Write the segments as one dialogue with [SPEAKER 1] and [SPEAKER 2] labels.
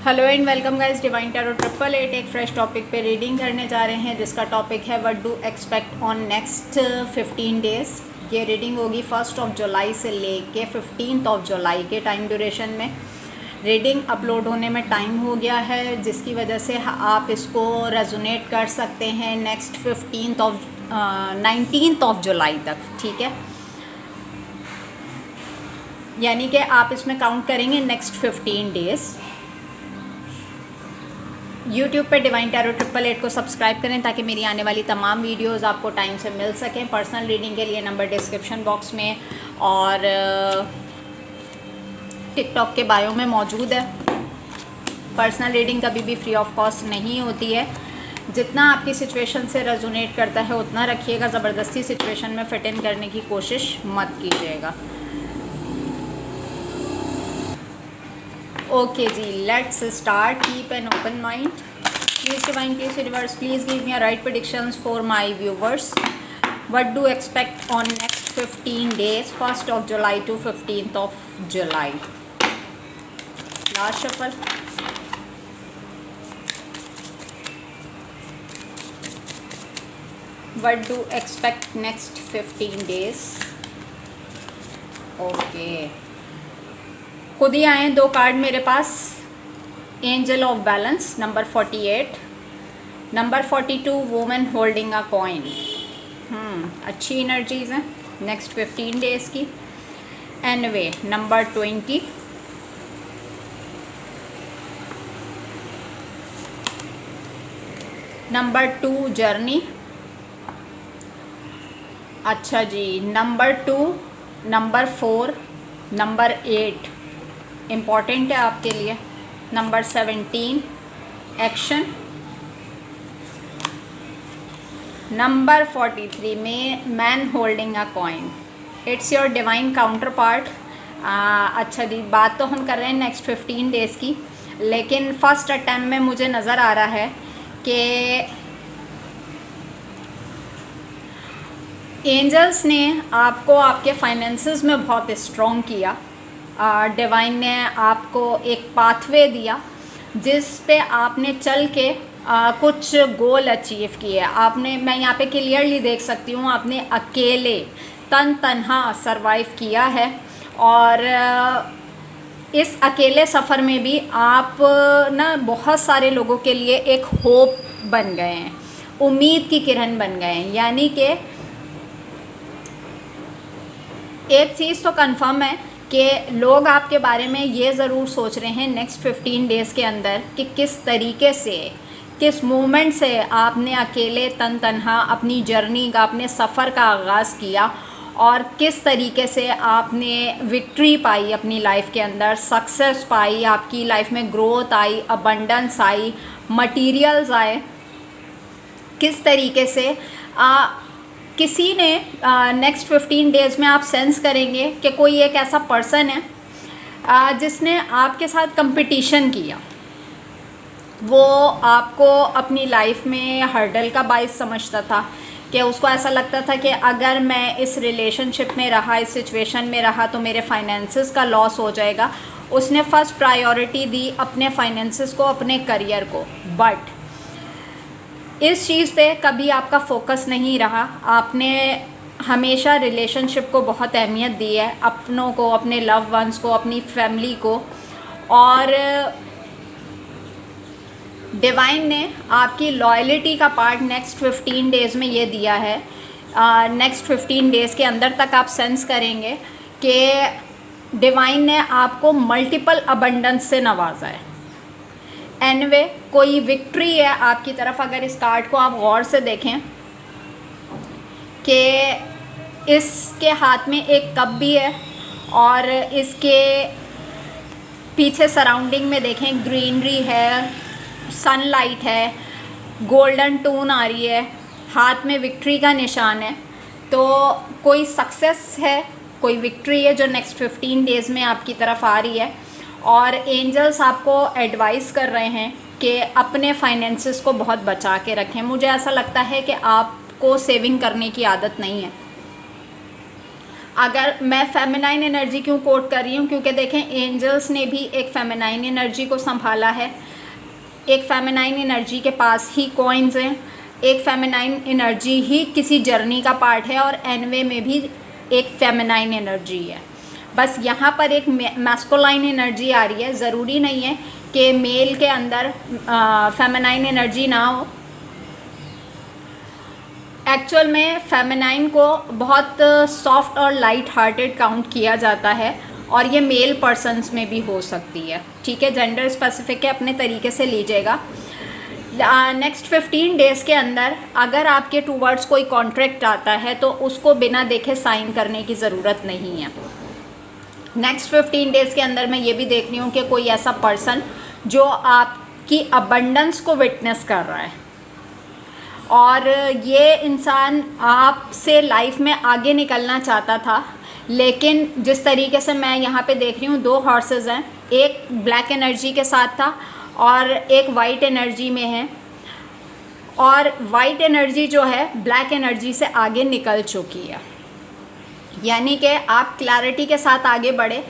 [SPEAKER 1] Hello and welcome guys, divine tarot 888 एक fresh topic पे reading करने जा रहे हैं जिसका टॉपिक है what do expect on next 15 days. ये रीडिंग होगी 1 जुलाई से लेके 15 जुलाई के टाइम ड्यूरेशन में। रीडिंग अपलोड होने में टाइम हो गया है जिसकी वजह से आप इसको रेजोनेट कर सकते हैं नेक्स्ट 19 जुलाई तक, ठीक है। यानी कि आप इसमें काउंट करेंगे नेक्स्ट 15 डेज़। यूट्यूब पे डिवाइन टैरो 888 को सब्सक्राइब करें ताकि मेरी आने वाली तमाम वीडियोस आपको टाइम से मिल सकें। पर्सनल रीडिंग के लिए नंबर डिस्क्रिप्शन बॉक्स में और टिकटॉक के बायो में मौजूद है। पर्सनल रीडिंग कभी भी फ्री ऑफ कॉस्ट नहीं होती है। जितना आपकी सिचुएशन से रेजोनेट करता है उतना रखिएगा, ज़बरदस्ती सिचुएशन में फिट इन करने की कोशिश मत कीजिएगा। ओके जी, let's start. Keep an open mind. Please divine, please universe, please give me a right predictions for my viewers. What do expect on next 15 days 1 July to 15 July. Last shuffle. What do expect next 15 days. Okay, खुद ही आए दो card मेरे पास। Angel of balance number 48, number 42 women holding a coin. अच्छी energies हैं next 15 days की। Envy number 20, number 2 journey. अच्छा जी, नंबर 2, नंबर 4, नंबर 8 इम्पॉर्टेंट है आपके लिए। Number 17 action. नंबर 43 में man holding a coin. It's your divine counter part. अच्छा जी, बात तो हम कर रहे हैं नेक्स्ट 15 डेज़ की, लेकिन फर्स्ट अटैम्प्ट में मुझे नज़र आ रहा है कि एंजल्स ने आपको आपके फाइनेंसेस में बहुत स्ट्रॉन्ग किया। डिवाइन ने आपको एक पाथवे दिया जिस पे आपने चल के कुछ गोल अचीव किए। आपने, मैं यहाँ पे क्लियरली देख सकती हूँ, आपने अकेले तन्हा सरवाइव किया है। और इस अकेले सफ़र में भी आप ना बहुत सारे लोगों के लिए एक होप बन गए हैं, उम्मीद की किरण बन गए हैं। यानी कि एक चीज़ तो कंफर्म है कि लोग आपके बारे में ये ज़रूर सोच रहे हैं नेक्स्ट 15 डेज़ के अंदर कि किस तरीके से, किस मोमेंट से आपने अकेले तन्हा अपनी जर्नी का, अपने सफ़र का आगाज़ किया और किस तरीके से आपने विक्ट्री पाई अपनी लाइफ के अंदर, सक्सेस पाई, आपकी लाइफ में ग्रोथ आई, अबंडेंस आई, मटीरियल्स आए। किस तरीके से किसी ने नेक्स्ट 15 डेज़ में आप सेंस करेंगे कि कोई एक ऐसा पर्सन है जिसने आपके साथ कंपटीशन किया। वो आपको अपनी लाइफ में हर्डल का बाइस समझता था कि उसको ऐसा लगता था कि अगर मैं इस रिलेशनशिप में रहा, इस सिचुएशन में रहा तो मेरे फाइनेंसेस का लॉस हो जाएगा। उसने फर्स्ट प्रायोरिटी दी अपने फाइनेंसेस को, अपने करियर को। बट इस चीज़ पे कभी आपका फोकस नहीं रहा। आपने हमेशा रिलेशनशिप को बहुत अहमियत दी है, अपनों को, अपने लव वंस को, अपनी फैमिली को। और डिवाइन ने आपकी लॉयल्टी का पार्ट नेक्स्ट 15 डेज़ में ये दिया है। नेक्स्ट 15 डेज़ के अंदर तक आप सेंस करेंगे कि डिवाइन ने आपको मल्टीपल अबंडेंस से नवाजा है। एनवे कोई विक्ट्री है आपकी तरफ। अगर इस कार्ड को आप गौर से देखें कि इसके हाथ में एक कप भी है और इसके पीछे सराउंडिंग में देखें ग्रीनरी है, सनलाइट है, गोल्डन टोन आ रही है, हाथ में विक्ट्री का निशान है। तो कोई सक्सेस है, कोई विक्ट्री है जो नेक्स्ट 15 डेज़ में आपकी तरफ आ रही है। और एंजल्स आपको एडवाइस कर रहे हैं कि अपने फाइनेंसेस को बहुत बचा के रखें। मुझे ऐसा लगता है कि आपको सेविंग करने की आदत नहीं है। अगर मैं फेमिनाइन एनर्जी क्यों कोट कर रही हूँ, क्योंकि देखें एंजल्स ने भी एक फेमिनाइन एनर्जी को संभाला है, एक फेमिनाइन एनर्जी के पास ही कॉइन्स हैं, एक फेमिनाइन एनर्जी ही किसी जर्नी का पार्ट है, और एनवे में भी एक फेमिनाइन एनर्जी है। बस यहाँ पर एक मैस्कुलाइन एनर्जी आ रही है। ज़रूरी नहीं है कि मेल के अंदर फेमिनाइन एनर्जी ना हो। एक्चुअल में फेमिनाइन को बहुत सॉफ्ट और लाइट हार्टेड काउंट किया जाता है, और ये मेल पर्सन्स में भी हो सकती है। ठीक है, जेंडर स्पेसिफिक है, अपने तरीके से लीजिएगा। नेक्स्ट 15 डेज़ के अंदर अगर आपके टूवर्ड्स कोई कॉन्ट्रैक्ट आता है तो उसको बिना देखे साइन करने की ज़रूरत नहीं है। नेक्स्ट 15 डेज़ के अंदर मैं ये भी देख रही हूँ कि कोई ऐसा पर्सन जो आपकी अबंडेंस को विटनेस कर रहा है, और ये इंसान आपसे लाइफ में आगे निकलना चाहता था, लेकिन जिस तरीके से मैं यहाँ पे देख रही हूँ 2 हॉर्सेस हैं, एक ब्लैक एनर्जी के साथ था और एक वाइट एनर्जी में है, और वाइट एनर्जी जो है ब्लैक एनर्जी से आगे निकल चुकी है। यानी कि आप क्लैरिटी के साथ आगे बढ़े,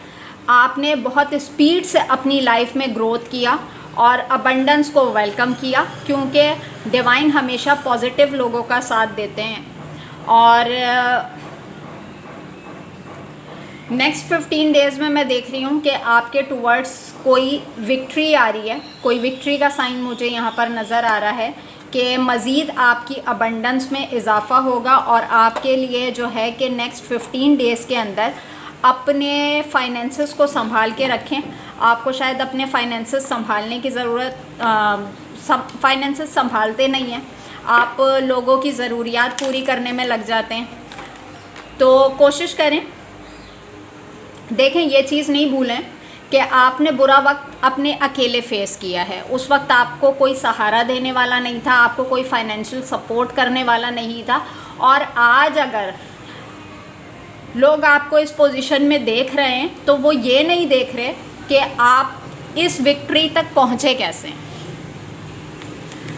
[SPEAKER 1] आपने बहुत स्पीड से अपनी लाइफ में ग्रोथ किया और अबंडेंस को वेलकम किया, क्योंकि डिवाइन हमेशा पॉजिटिव लोगों का साथ देते हैं। और नेक्स्ट 15 डेज़ में मैं देख रही हूँ कि आपके टूवर्ड्स कोई विक्ट्री आ रही है, कोई विक्ट्री का साइन मुझे यहाँ पर नज़र आ रहा है कि मज़ीद आपकी अबंडेंस में इजाफ़ा होगा, और आपके लिए जो है कि नेक्स्ट 15 डेज़ के अंदर अपने फाइनेंसेस को संभाल के रखें। आपको शायद अपने फाइनेंसेस संभालने की ज़रूरत, फाइनेंसेस संभालते नहीं हैं, आप लोगों की ज़रूरियात पूरी करने में लग जाते हैं। तो कोशिश करें, देखें ये चीज़ नहीं भूलें कि आपने बुरा वक्त अपने अकेले फेस किया है। उस वक्त आपको कोई सहारा देने वाला नहीं था, आपको कोई फाइनेंशियल सपोर्ट करने वाला नहीं था, और आज अगर लोग आपको इस पोजीशन में देख रहे हैं तो वो ये नहीं देख रहे कि आप इस विक्ट्री तक पहुँचे कैसे।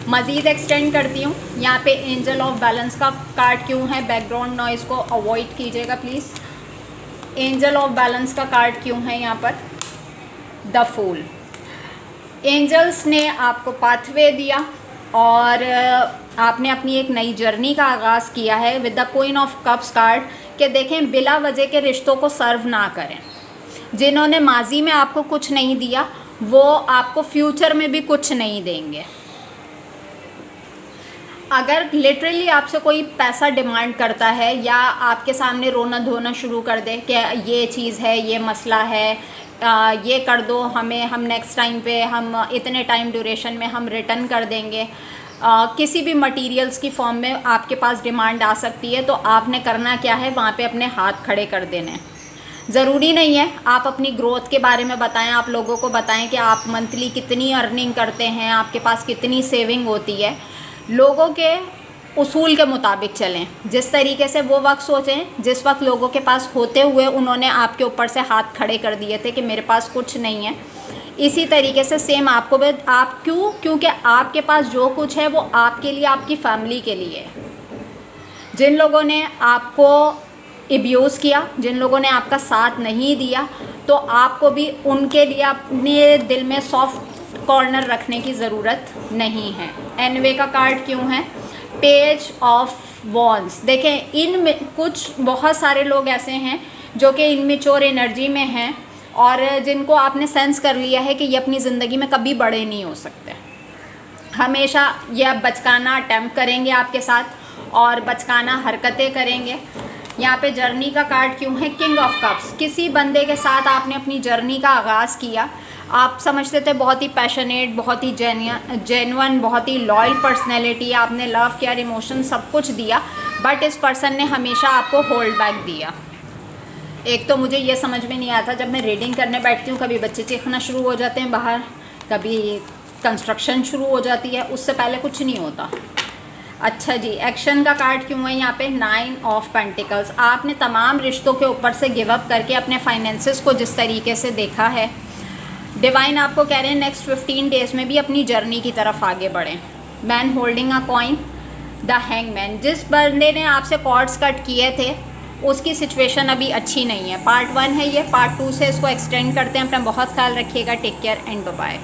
[SPEAKER 1] मज़ीद एक्सटेंड करती हूँ, यहाँ पे एंजल ऑफ बैलेंस का कार्ड क्यों है, बैकग्राउंड नॉइज़ को अवॉइड कीजिएगा प्लीज़। एंजल ऑफ बैलेंस का कार्ड क्यों है यहाँ पर, द फूल। एंजल्स ने आपको पाथवे दिया और आपने अपनी एक नई जर्नी का आगाज़ किया है with the queen of cups card, कि देखें बिला वजह के रिश्तों को सर्व ना करें। जिन्होंने माजी में आपको कुछ नहीं दिया वो आपको फ्यूचर में भी कुछ नहीं देंगे। अगर लिटरली आपसे कोई पैसा डिमांड करता है या आपके सामने रोना धोना शुरू कर दे कि ये चीज़ है, ये मसला है, ये कर दो हमें, हम नेक्स्ट टाइम पे हम इतने टाइम ड्यूरेशन में हम रिटर्न कर देंगे, किसी भी मटेरियल्स की फॉर्म में आपके पास डिमांड आ सकती है, तो आपने करना क्या है, वहाँ पे अपने हाथ खड़े कर देने हैं। ज़रूरी नहीं है आप अपनी ग्रोथ के बारे में बताएं, आप लोगों को बताएं कि आप मंथली कितनी अर्निंग करते हैं, आपके पास कितनी सेविंग होती है। लोगों के उसूल के मुताबिक चलें, जिस तरीके से वो वक्त सोचें जिस वक्त लोगों के पास होते हुए उन्होंने आपके ऊपर से हाथ खड़े कर दिए थे कि मेरे पास कुछ नहीं है, इसी तरीके से सेम आपको भी। आप क्योंकि आपके पास जो कुछ है वो आपके लिए, आपकी फैमिली के लिए है। जिन लोगों ने आपको एब्यूज़ किया, जिन लोगों ने आपका साथ नहीं दिया, तो आपको भी उनके लिए अपने दिल में सॉफ्ट कॉर्नर रखने की ज़रूरत नहीं है। एनवे का कार्ड क्यों है, पेज ऑफ वॉन्ड्स। देखें इनमें कुछ बहुत सारे लोग ऐसे हैं जो कि इनमेच्योर एनर्जी में हैं और जिनको आपने सेंस कर लिया है कि ये अपनी ज़िंदगी में कभी बड़े नहीं हो सकते। हमेशा ये बचकाना अटैम्प्ट करेंगे आपके साथ और बचकाना हरकतें करेंगे। यहाँ पे जर्नी का कार्ड क्यों है, किंग ऑफ कप्स। किसी बंदे के साथ आपने अपनी जर्नी का आगाज़ किया, आप समझते थे बहुत ही पैशनेट, बहुत ही जेन्युइन, बहुत ही लॉयल पर्सनैलिटी, आपने लव केयर इमोशन सब कुछ दिया, बट इस पर्सन ने हमेशा आपको होल्ड बैक दिया। एक तो मुझे ये समझ में नहीं आता, जब मैं रीडिंग करने बैठती हूँ कभी बच्चे चीखना शुरू हो जाते हैं बाहर, कभी कंस्ट्रक्शन शुरू हो जाती है, उससे पहले कुछ नहीं होता। अच्छा जी, एक्शन का कार्ड क्यों है यहाँ पे, 9 ऑफ पेंटिकल्स। आपने तमाम रिश्तों के ऊपर से गिव अप करके अपने फाइनेंसेस को जिस तरीके से देखा है, डिवाइन आपको कह रहे हैं नेक्स्ट 15 डेज़ में भी अपनी जर्नी की तरफ आगे बढ़ें। Man holding a coin, the hangman. जिस बंदे ने आपसे कॉर्ड्स कट किए थे उसकी सिचुएशन अभी अच्छी नहीं है। पार्ट 1 है ये, पार्ट 2 से इसको एक्सटेंड करते हैं। अपना बहुत ख्याल रखिएगा। Take care and bye.